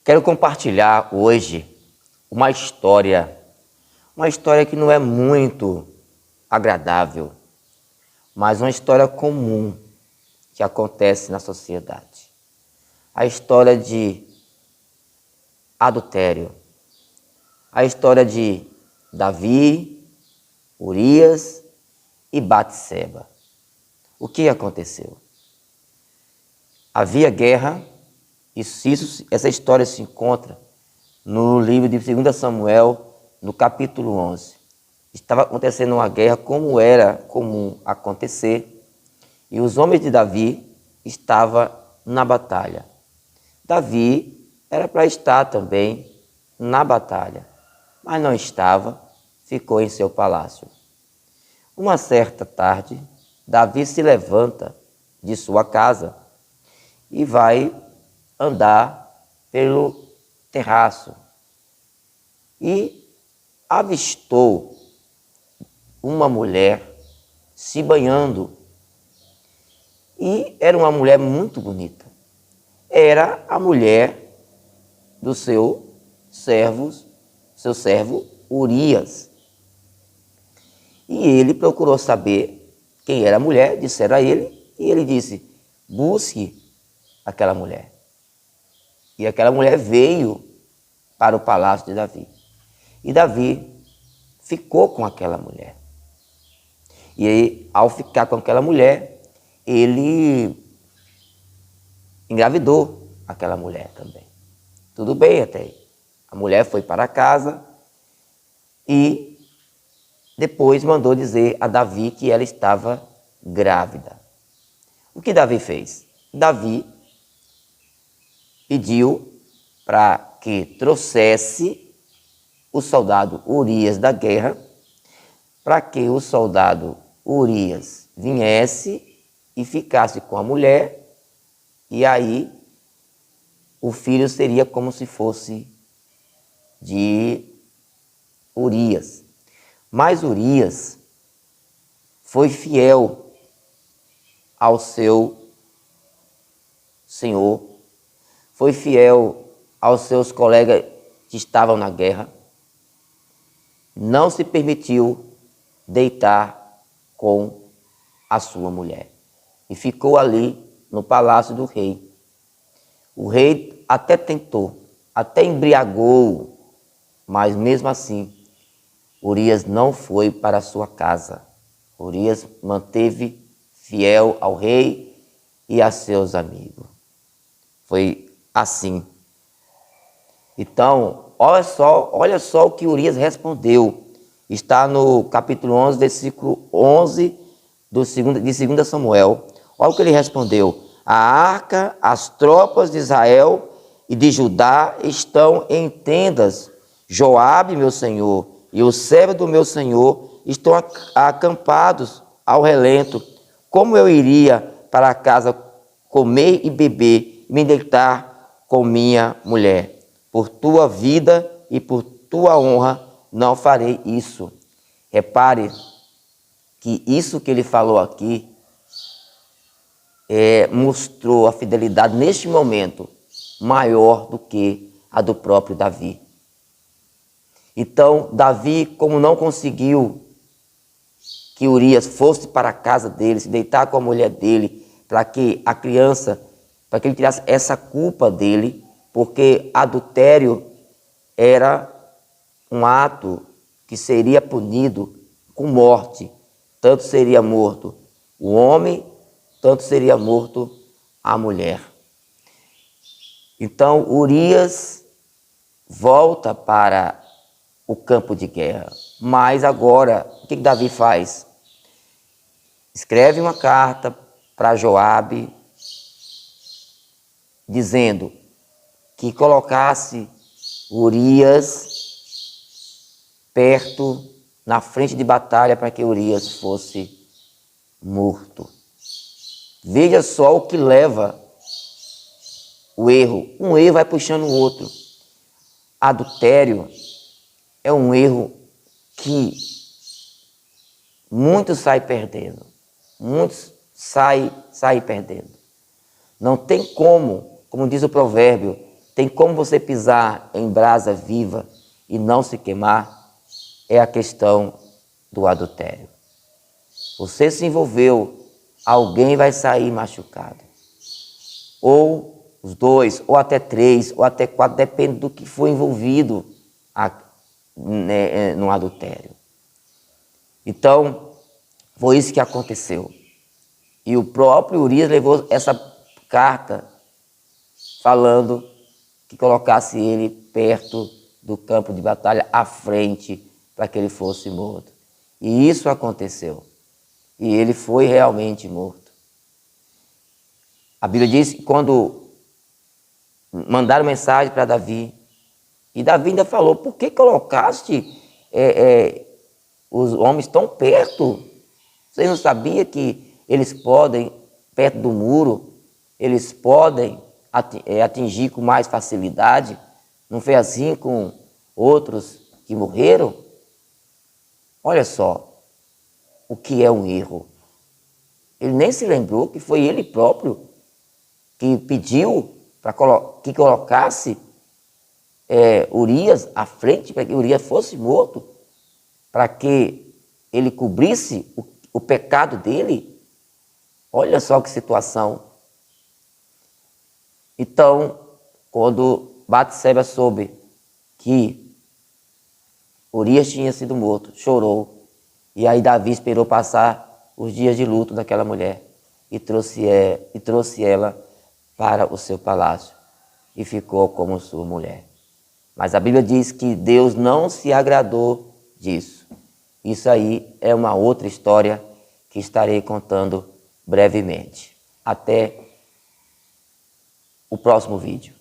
Quero compartilhar hoje uma história que não é muito agradável, mas uma história comum que acontece na sociedade. A história de adultério, a história de Davi, Urias e Batseba. O que aconteceu? Havia guerra, e essa história se encontra no livro de 2 Samuel, no capítulo 11. Estava acontecendo uma guerra como era comum acontecer, e os homens de Davi estavam na batalha. Davi era para estar também na batalha, mas não estava, ficou em seu palácio. Uma certa tarde, Davi se levanta de sua casa e vai andar pelo terraço e avistou uma mulher se banhando. E era uma mulher muito bonita. Era a mulher do seu servo Urias. E ele procurou saber quem era a mulher, disseram a ele, e ele disse: busque aquela mulher. E aquela mulher veio para o palácio de Davi. E Davi ficou com aquela mulher. E aí, ao ficar com aquela mulher, ele engravidou aquela mulher também. Tudo bem até aí. A mulher foi para casa e depois mandou dizer a Davi que ela estava grávida. O que Davi fez? Davi pediu para que trouxesse o soldado Urias da guerra, para que o soldado Urias viesse e ficasse com a mulher, e aí o filho seria como se fosse de Urias. Mas Urias foi fiel ao seu senhor, foi fiel aos seus colegas que estavam na guerra, não se permitiu deitar com a sua mulher e ficou ali no palácio do rei. O rei até tentou, até embriagou, mas mesmo assim Urias não foi para a sua casa. Urias manteve fiel ao rei e a seus amigos. Foi assim. Então, olha só o que Urias respondeu. Está no capítulo 11, versículo 11 de 2 Samuel. Olha o que ele respondeu. A arca, as tropas de Israel e de Judá estão em tendas. Joabe, meu senhor, e o servo do meu senhor estão acampados ao relento. Como eu iria para casa comer e beber e me deitar com minha mulher? Por tua vida e por tua honra não farei isso. Repare que isso que ele falou aqui mostrou a fidelidade neste momento maior do que a do próprio Davi. Então, Davi, como não conseguiu que Urias fosse para a casa dele, se deitar com a mulher dele, para que a criança, para que ele tirasse essa culpa dele, porque adultério era um ato que seria punido com morte. Tanto seria morto o homem, tanto seria morto a mulher. Então, Urias volta para o campo de guerra. Mas agora, o que Davi faz? Escreve uma carta para Joabe, dizendo que colocasse Urias perto, na frente de batalha, para que Urias fosse morto. Veja só o que leva o erro. Um erro vai puxando o outro. Adultério é um erro que muitos saem perdendo. Muitos saem perdendo. Não tem como diz o provérbio, tem como você pisar em brasa viva e não se queimar, é a questão do adultério. Você se envolveu, alguém vai sair machucado. Ou os dois, ou até três, ou até quatro, depende do que foi envolvido no adultério. Então, foi isso que aconteceu. E o próprio Urias levou essa carta falando que colocasse ele perto do campo de batalha, à frente, para que ele fosse morto. E isso aconteceu. E ele foi realmente morto. A Bíblia diz que quando mandaram mensagem para Davi, e Davi ainda falou, por que colocaste os homens tão perto? Você não sabia que eles podem, perto do muro, eles podem atingir com mais facilidade? Não foi assim com outros que morreram? Olha só o que é um erro. Ele nem se lembrou que foi ele próprio que pediu para que colocasse Urias à frente, para que Urias fosse morto, para que ele cobrisse o pecado dele. Olha só que situação. Então, quando Batseba soube que Urias tinha sido morto, chorou. E aí Davi esperou passar os dias de luto daquela mulher e trouxe ela para o seu palácio e ficou como sua mulher. Mas a Bíblia diz que Deus não se agradou disso. Isso aí é uma outra história que estarei contando brevemente. Até o próximo vídeo.